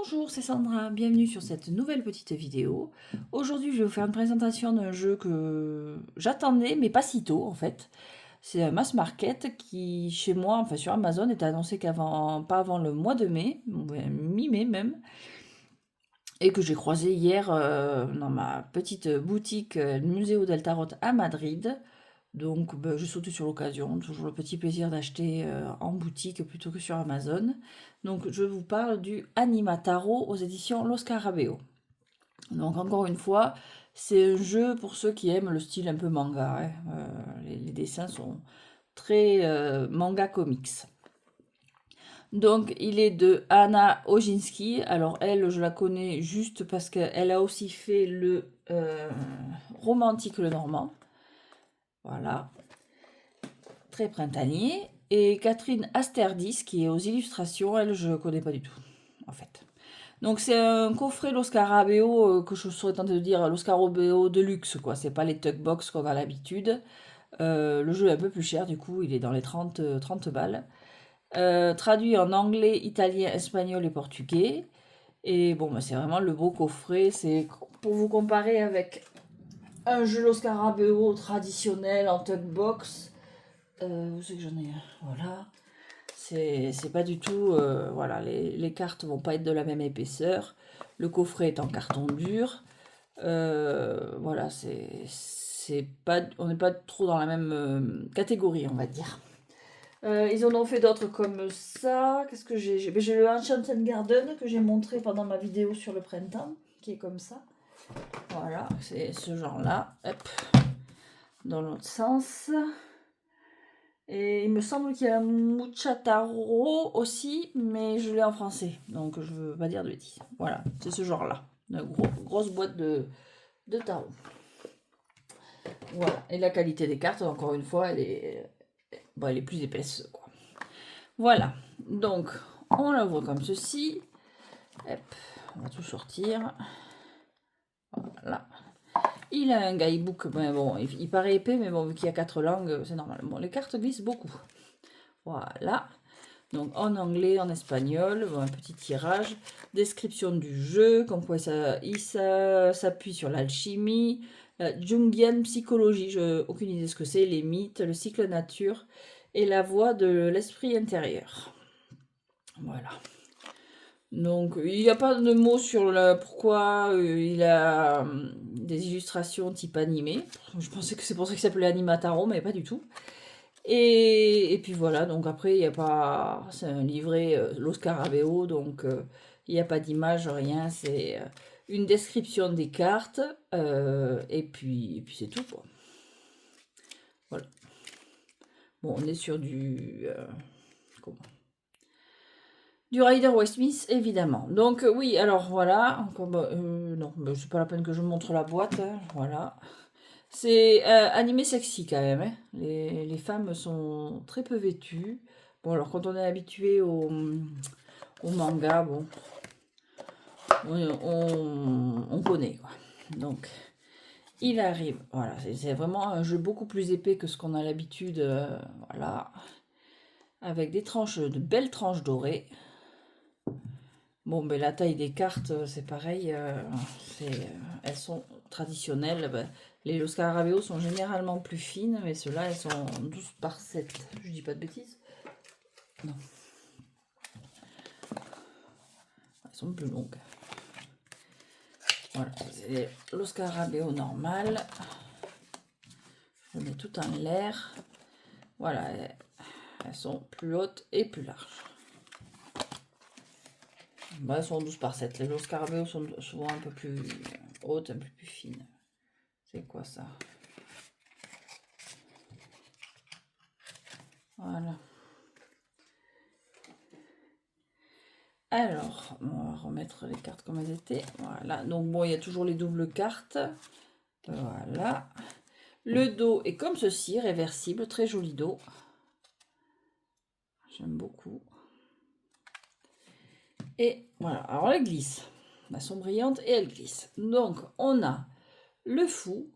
Bonjour, c'est Sandra, bienvenue sur cette nouvelle petite vidéo. Aujourd'hui, je vais vous faire une présentation d'un jeu que j'attendais, mais pas si tôt en fait. C'est un mass market qui, chez moi, enfin sur Amazon, est annoncé pas avant le mois de mai, mi-mai même, et que j'ai croisé hier dans ma petite boutique Museo del Tarot à Madrid. Donc, j'ai sauté sur l'occasion, toujours le petit plaisir d'acheter en boutique plutôt que sur Amazon. Donc, je vous parle du Anima Tarot aux éditions Lo Scarabeo. Donc, encore une fois, c'est un jeu pour ceux qui aiment le style un peu manga, hein. Les dessins sont très manga comics. Donc, il est de Anna Ojinski. Alors, elle, je la connais juste parce qu'elle a aussi fait le Romantique le Normand. Voilà. Très printanier. Et Catherine Asterdis, qui est aux illustrations, elle, je ne connais pas du tout, en fait. Donc, c'est un coffret Lo Scarabeo, que je serais tentée de dire Lo Scarabeo de luxe, quoi. C'est pas les Tugbox qu'on a l'habitude. Le jeu est un peu plus cher, du coup, il est dans les 30 balles. Traduit en anglais, italien, espagnol et portugais. Et bon, c'est vraiment le beau coffret. C'est pour vous comparer avec un jeu Lo Scarabeo traditionnel en Tugbox. Où c'est que j'en ai un? Voilà. C'est pas du tout. Voilà, les cartes vont pas être de la même épaisseur. Le coffret est en carton dur. Voilà, c'est pas, on n'est pas trop dans la même catégorie, on va dire. Ils en ont fait d'autres comme ça. Qu'est-ce que j'ai? J'ai le Enchanted Garden que j'ai montré pendant ma vidéo sur le printemps, qui est comme ça. Voilà, c'est ce genre-là. Hop, dans l'autre sens. Et il me semble qu'il y a un Muchataro aussi, mais je l'ai en français, donc je veux pas dire de bêtises. Voilà, c'est ce genre-là. Une grosse boîte de tarot. Voilà, et la qualité des cartes, encore une fois, elle est plus épaisse, quoi. Voilà, donc on l'ouvre comme ceci. Hop, on va tout sortir. Voilà. Il a un guidebook, ben bon, il paraît épais, mais bon, vu qu'il y a 4 langues, c'est normal. Bon, les cartes glissent beaucoup. Voilà. Donc en anglais, en espagnol, bon, un petit tirage, description du jeu, comme quoi il s'appuie sur l'alchimie, la jungienne psychologie, aucune idée de ce que c'est, les mythes, le cycle nature et la voix de l'esprit intérieur. Voilà. Donc il n'y a pas de mots sur pourquoi il a des illustrations type animé. Je pensais que c'est pour ça qu'il s'appelait Animataro, mais pas du tout. Et puis voilà, donc après, il n'y a pas. C'est un livret Lo Scarabeo, donc il n'y a pas d'image, rien. C'est une description des cartes, et puis c'est tout, quoi. Voilà. Bon, on est sur comment du Rider Waite Smith, évidemment. Donc oui, alors voilà. Non, c'est pas la peine que je montre la boîte, hein, voilà. C'est animé sexy quand même, hein. Les femmes sont très peu vêtues. Bon, alors quand on est habitué au manga, bon, on connaît, quoi. Donc, il arrive. Voilà, c'est vraiment un jeu beaucoup plus épais que ce qu'on a l'habitude. Voilà. Avec de belles tranches dorées. Bon, ben la taille des cartes, c'est pareil. Elles sont traditionnelles. Ben, les Lo Scarabeo sont généralement plus fines, mais ceux-là, elles sont 12 par 7. Je dis pas de bêtises? Non. Elles sont plus longues. Voilà, c'est les Lo Scarabeo normal. Je mets tout en l'air. Voilà, elles sont plus hautes et plus larges. Ben, elles sont 12 par 7. Les Lo Scarabeo sont souvent un peu plus hautes, un peu plus fines. C'est quoi ça? Voilà. Alors, on va remettre les cartes comme elles étaient. Voilà, donc bon, il y a toujours les doubles cartes. Voilà. Le dos est comme ceci, réversible, très joli dos. J'aime beaucoup. Et voilà, alors elle glisse. Elles sont brillantes et elle glisse. Donc, on a le fou.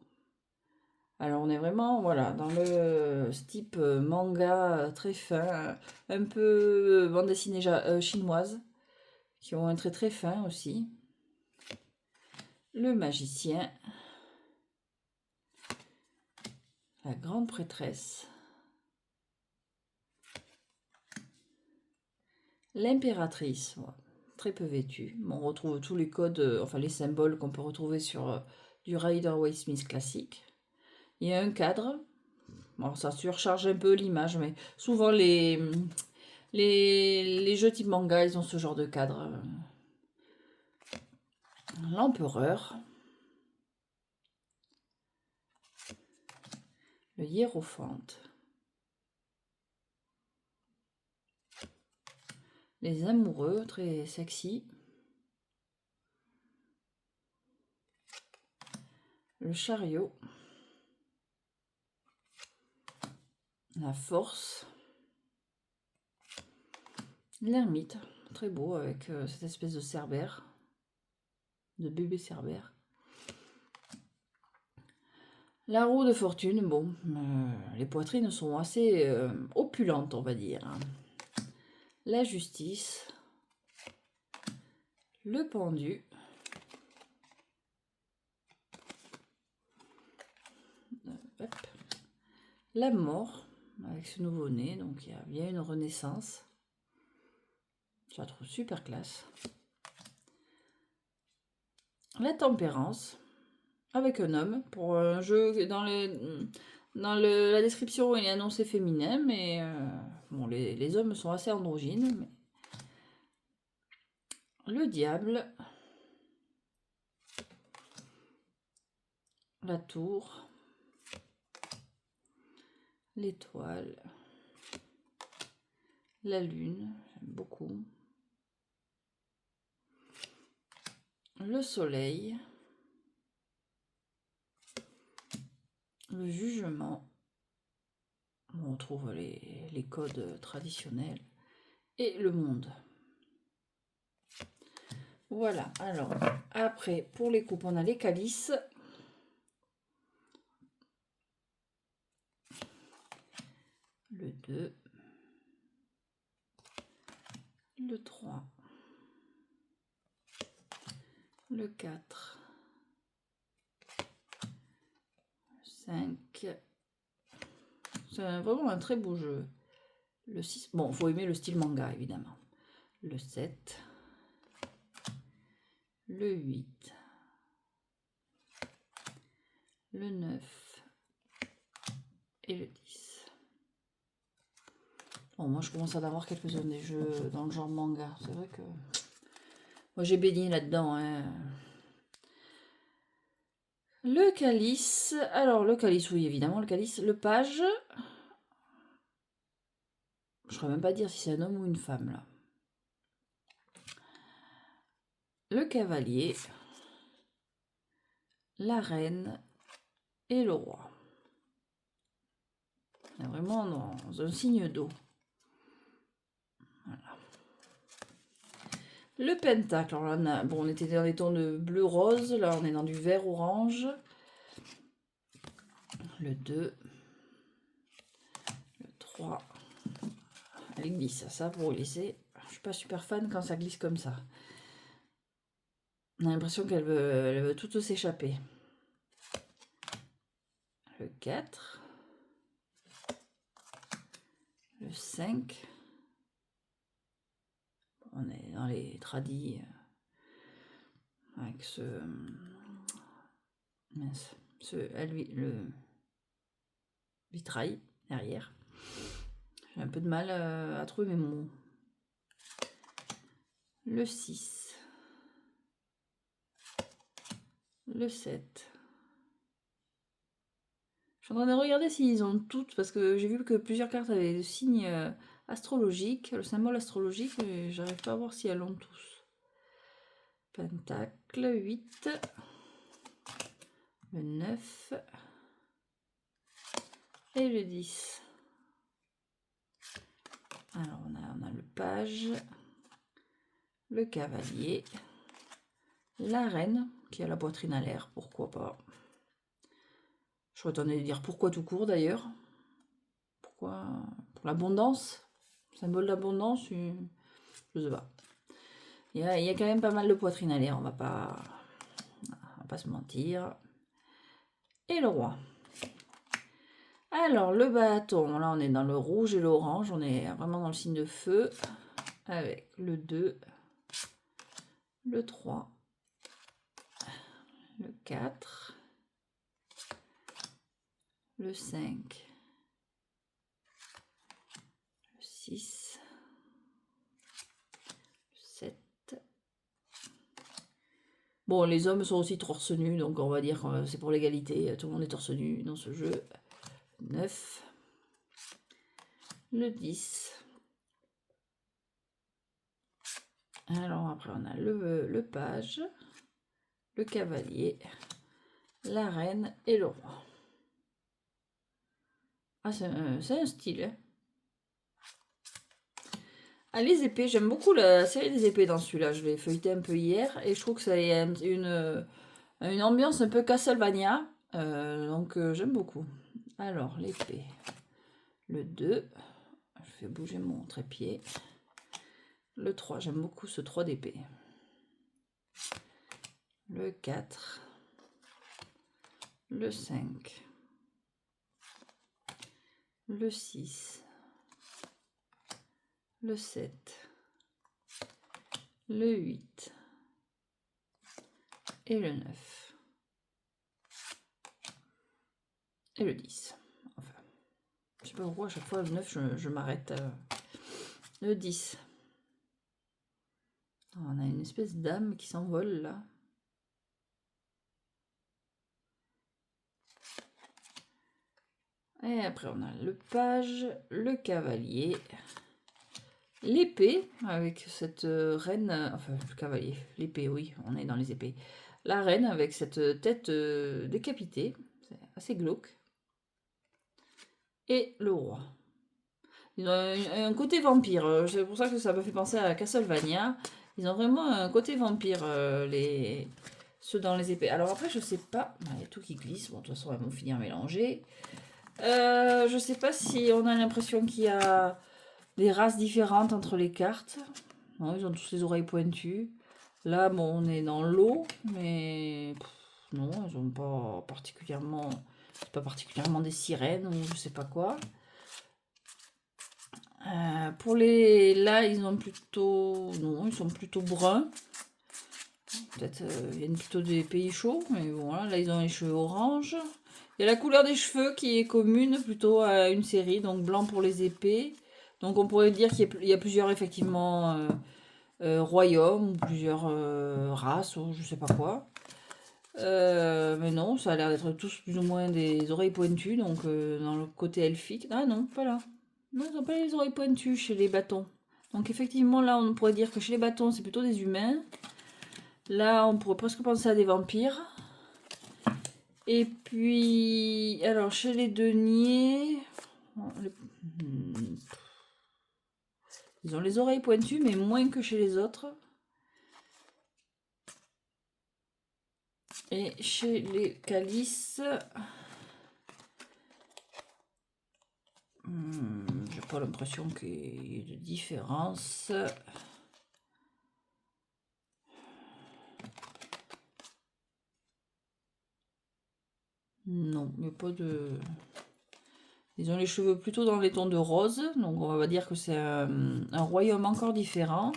Alors, on est vraiment, voilà, dans le type manga très fin, un peu bande dessinée chinoise, qui ont un trait très fin aussi. Le magicien. La grande prêtresse. L'impératrice, ouais, très peu vêtue. Bon, on retrouve tous les codes, enfin les symboles qu'on peut retrouver sur du Rider-Waite-Smith classique. Il y a un cadre. Bon, ça surcharge un peu l'image, mais souvent les jeux type manga, ils ont ce genre de cadre. L'empereur. Le hiérophante. Les amoureux, très sexy. Le chariot. La force. L'ermite, très beau avec cette espèce de cerbère, de bébé cerbère. La roue de fortune, bon, les poitrines sont assez opulentes, on va dire. La justice. Le pendu. Hop. La mort, avec ce nouveau-né, donc il y a bien une renaissance. Je la trouve super classe. La tempérance, avec un homme, pour un jeu dans la description il est annoncé féminin, mais bon, les hommes sont assez androgynes. Mais... Le diable. La tour. L'étoile. La lune, j'aime beaucoup. Le soleil. Le jugement. On trouve les codes traditionnels. Et le monde. Voilà, alors, après, pour les coupes, on a les calices. Le 2. Le 3. Le 4. Le 5. C'est vraiment un très beau jeu. Le 6. Bon, il faut aimer le style manga, évidemment. Le 7. Le 8. Le 9. Et le 10. Bon, moi, je commence à en avoir quelques-uns des jeux dans le genre manga. C'est vrai que... Moi, j'ai baigné là-dedans, hein. Le calice. Alors, le calice, oui, évidemment, le calice. Le page. Je ne saurais même pas dire si c'est un homme ou une femme, là. Le cavalier. La reine. Et le roi. On est vraiment dans un signe d'eau. Voilà. Le pentacle. Alors là, on était dans les tons de bleu-rose. Là, on est dans du vert-orange. Le 2. Le 3. Elle glisse, ça pour glisser. Je suis pas super fan quand ça glisse comme ça. On a l'impression qu'elle veut tout s'échapper. Le 4. Le 5. On est dans les tradis avec le vitrail derrière. J'ai un peu de mal à trouver mes mots. Le 6. Le 7. Je suis en train de regarder s'ils ont toutes, parce que j'ai vu que plusieurs cartes avaient le signe astrologique, le symbole astrologique, mais j'arrive pas à voir si elles l'ont tous. Pentacle, 8. Le 9. Et le 10. Alors on a le page, le cavalier, la reine, qui a la poitrine à l'air, pourquoi pas. Je serais étonnée de dire pourquoi tout court d'ailleurs. Pourquoi? Pour l'abondance, symbole d'abondance, je sais pas. Il y a quand même pas mal de poitrine à l'air, on va pas se mentir. Et le roi. Alors, le bâton, là on est dans le rouge et l'orange, on est vraiment dans le signe de feu, avec le 2, le 3, le 4, le 5, le 6, le 7. Bon, les hommes sont aussi torse nu, donc on va dire que c'est pour l'égalité, tout le monde est torse nu dans ce jeu. 9, le 10. Alors après on a le page, le cavalier, la reine et le roi. Ah, c'est un style. Hein. Ah, les épées, j'aime beaucoup la série des épées dans celui-là. Je l'ai feuilleté un peu hier et je trouve que ça a une ambiance un peu Castlevania. Donc j'aime beaucoup. Alors, l'épée. Le 2. Je fais bouger mon trépied. Le 3, j'aime beaucoup ce 3 d'épée. Le 4. Le 5. Le 6. Le 7. Le 8. Et le 9. Et le 10. Enfin, je sais pas pourquoi à chaque fois le 9 je m'arrête. Le 10. On a une espèce d'âme qui s'envole là. Et après on a le page, le cavalier, l'épée avec cette reine, enfin le cavalier, l'épée, oui, on est dans les épées. La reine avec cette tête décapitée, c'est assez glauque. Et le roi. Ils ont un côté vampire, c'est pour ça que ça m'a fait penser à Castlevania. Ils ont vraiment un côté vampire, ceux dans les épées. Alors après, je sais pas, il y a tout qui glisse, bon de toute façon elles vont finir mélangées. Je sais pas si on a l'impression qu'il y a des races différentes entre les cartes. Non, ils ont tous les oreilles pointues. Là, bon, on est dans l'eau, mais non, ils ont pas particulièrement. C'est pas particulièrement des sirènes ou je sais pas quoi. Pour les. Là, ils ont plutôt. Non, ils sont plutôt bruns. Peut-être viennent plutôt des pays chauds, mais bon, là, ils ont les cheveux orange. Il y a la couleur des cheveux qui est commune plutôt à une série, donc blanc pour les épées. Donc on pourrait dire qu'il y a plusieurs effectivement royaumes, ou plusieurs races, ou je sais pas quoi. Mais non, ça a l'air d'être tous plus ou moins des oreilles pointues, donc dans le côté elfique. Ah non, pas là. Non, ils n'ont pas les oreilles pointues chez les bâtons. Donc effectivement, là, on pourrait dire que chez les bâtons, c'est plutôt des humains. Là, on pourrait presque penser à des vampires. Et puis, alors, chez les deniers... Ils ont les oreilles pointues, mais moins que chez les autres. Et chez les calices... j'ai pas l'impression qu'il y ait de différence. Non, il n'y a pas de... Ils ont les cheveux plutôt dans les tons de rose, donc on va dire que c'est un royaume encore différent,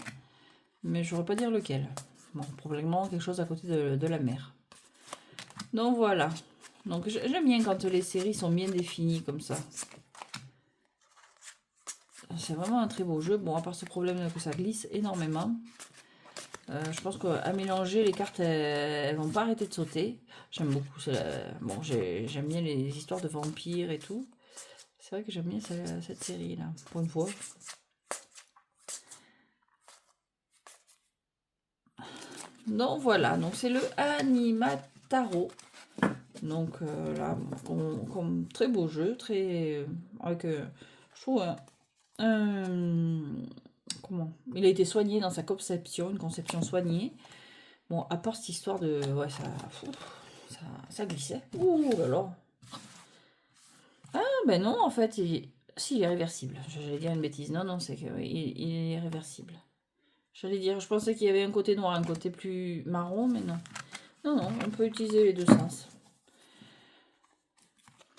mais je ne saurais pas dire lequel. Bon, probablement quelque chose à côté de la mer. Donc voilà. Donc j'aime bien quand les séries sont bien définies comme ça. C'est vraiment un très beau jeu. Bon, à part ce problème que ça glisse énormément. Je pense qu'à mélanger, les cartes, elles vont pas arrêter de sauter. J'aime beaucoup. Bon, j'aime bien les histoires de vampires et tout. C'est vrai que j'aime bien cette série-là, pour une fois. Donc voilà, donc c'est le Animataro. Donc là, comme très beau jeu, très avec, je trouve comment il a été soigné dans sa conception, une conception soignée. Bon, à part cette histoire de, ouais, ça glissait. Ouh là là. Ah ben non, en fait, si il est réversible. J'allais dire une bêtise. Non, non, c'est qu'il il est réversible. J'allais dire, je pensais qu'il y avait un côté noir, un côté plus marron, mais non. Non, non, on peut utiliser les deux sens.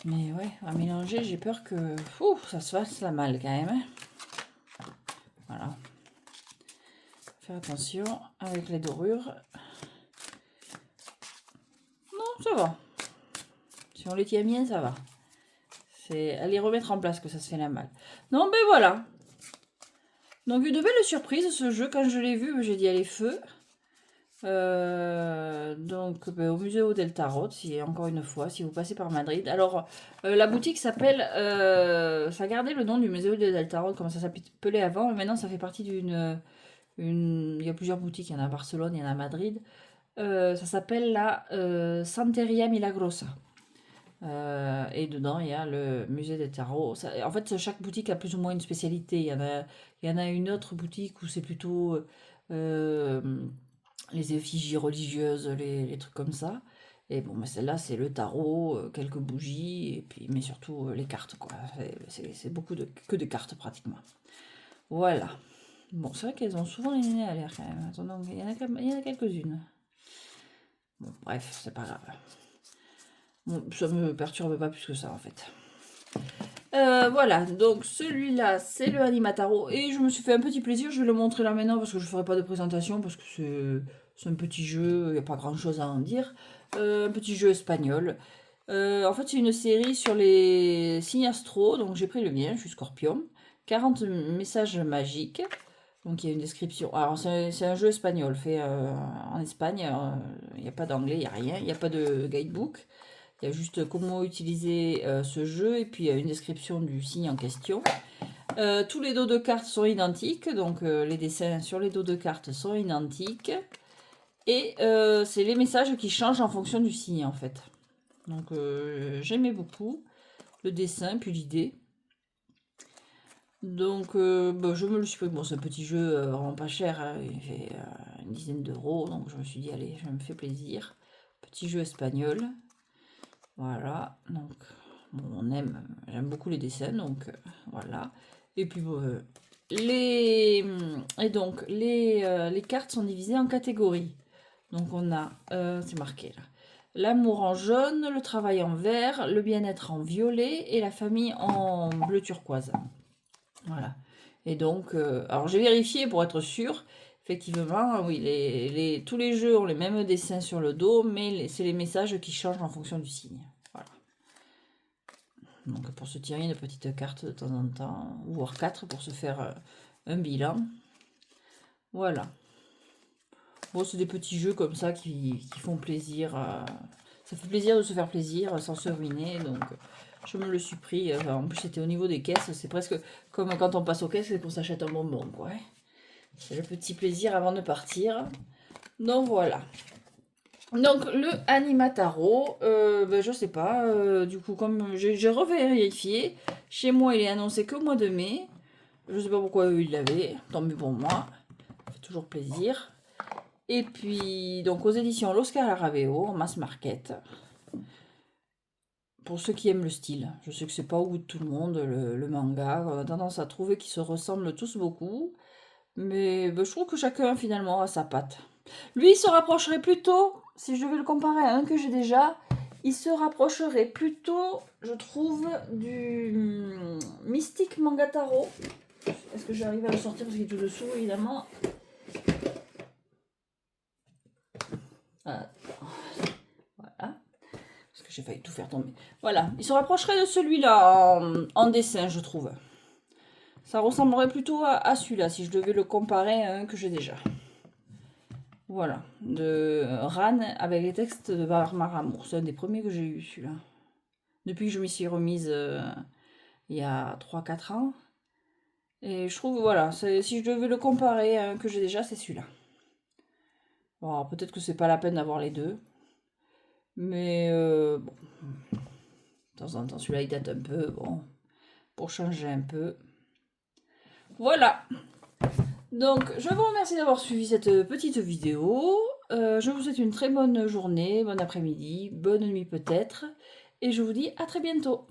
Mais ouais, à mélanger, j'ai peur que ça se fasse la malle quand même. Hein. Voilà. Faire attention avec les dorures. Non, ça va. Si on les tient bien, ça va. C'est à les remettre en place que ça se fait la malle. Non, ben voilà. Donc une belle surprise ce jeu. Quand je l'ai vu, j'ai dit allez feu. Donc au Museo del Tarot, encore une fois, si vous passez par Madrid. Alors la boutique s'appelle, ça gardait le nom du Museo del Tarot, comme ça s'appelait avant, mais maintenant ça fait partie il y a plusieurs boutiques, il y en a à Barcelone, il y en a à Madrid. Ça s'appelle la Santeria Milagrosa. Et dedans, il y a le musée des tarots. En fait, chaque boutique a plus ou moins une spécialité. Il y en a une autre boutique où c'est plutôt les effigies religieuses, les trucs comme ça. Et bon, mais celle-là, c'est le tarot, quelques bougies, et puis, mais surtout les cartes, quoi. C'est beaucoup que de cartes, pratiquement. Voilà. Bon, c'est vrai qu'elles ont souvent les nez à l'air, quand même. Attends, il y en a quelques-unes. Bon, bref, c'est pas grave. Bon, ça me perturbe pas plus que ça, en fait. Voilà, donc celui-là, c'est le Animataro. Et je me suis fait un petit plaisir, je vais le montrer là maintenant, parce que je ne ferai pas de présentation, parce que c'est un petit jeu, il n'y a pas grand-chose à en dire. Un petit jeu espagnol. En fait, c'est une série sur les signes astro, donc j'ai pris le mien, je suis Scorpion. 40 messages magiques. Donc il y a une description. Alors c'est un jeu espagnol fait en Espagne. Il n'y a pas d'anglais, il n'y a rien. Il n'y a pas de guidebook. Il y a juste comment utiliser ce jeu et puis il y a une description du signe en question. Tous les dos de cartes sont identiques. Donc les dessins sur les dos de cartes sont identiques. Et c'est les messages qui changent en fonction du signe en fait. Donc j'aimais beaucoup le dessin puis l'idée. Donc, je me le suis pris. Bon, c'est un petit jeu vraiment pas cher. Hein, il fait une dizaine d'euros. Donc, je me suis dit, allez, je me fais plaisir. Petit jeu espagnol. Voilà. Donc, bon, j'aime beaucoup les dessins. Donc, voilà. Et puis, les cartes sont divisées en catégories. Donc, on a, c'est marqué là. L'amour en jaune, le travail en vert, le bien-être en violet et la famille en bleu turquoise. Voilà. Et donc, alors j'ai vérifié pour être sûr. Effectivement, oui, tous les jeux ont les mêmes dessins sur le dos, mais c'est les messages qui changent en fonction du signe. Voilà. Donc pour se tirer une petite carte de temps en temps, voire 4 pour se faire un bilan. Voilà. Bon, c'est des petits jeux comme ça qui font plaisir. Ça fait plaisir de se faire plaisir sans se ruiner. Donc je me le suis pris. En plus, c'était au niveau des caisses. C'est presque comme quand on passe aux caisses et qu'on s'achète un bonbon. Quoi. C'est le petit plaisir avant de partir. Donc voilà. Donc le Animataro, je sais pas. Du coup, comme j'ai revérifié, chez moi il est annoncé qu'au mois de mai. Je sais pas pourquoi eux ils l'avaient. Tant mieux pour moi. Ça fait toujours plaisir. Et puis, donc aux éditions L'Oscar Araveo, en mass market. Pour ceux qui aiment le style. Je sais que c'est pas au goût de tout le monde, le manga. On a tendance à trouver qu'ils se ressemblent tous beaucoup. Mais je trouve que chacun, finalement, a sa patte. Lui, il se rapprocherait plutôt, si je devais le comparer à un que j'ai déjà, il se rapprocherait plutôt, je trouve, du Mystique Mangataro. Est-ce que j'arrive à le sortir parce qu'il est tout dessous, évidemment. Voilà. Parce que j'ai failli tout faire tomber. Voilà. Il se rapprocherait de celui-là en dessin, je trouve. Ça ressemblerait plutôt à celui-là, si je devais le comparer à un que j'ai déjà. Voilà. De Ran avec les textes de Barbara Amour. C'est un des premiers que j'ai eu, celui-là. Depuis que je m'y suis remise il y a 3-4 ans. Et je trouve, voilà, si je devais le comparer à un que j'ai déjà, c'est celui-là. Bon, peut-être que c'est pas la peine d'avoir les deux. Mais bon. De temps en temps, celui-là, il date un peu. Bon. Pour changer un peu. Voilà. Donc, je vous remercie d'avoir suivi cette petite vidéo. Je vous souhaite une très bonne journée, bon après-midi, bonne nuit peut-être. Et je vous dis à très bientôt.